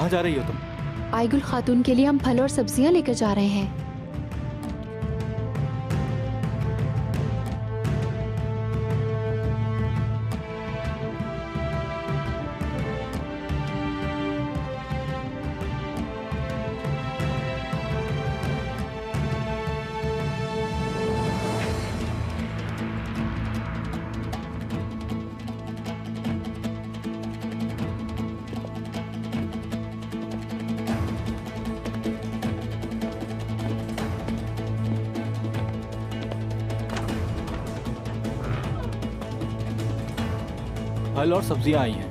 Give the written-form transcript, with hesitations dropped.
कहाँ जा रही हो तुम? आइगुल खातून के लिए हम फल और सब्जियां लेकर जा रहे हैं। फल और सब्जियां आई हैं।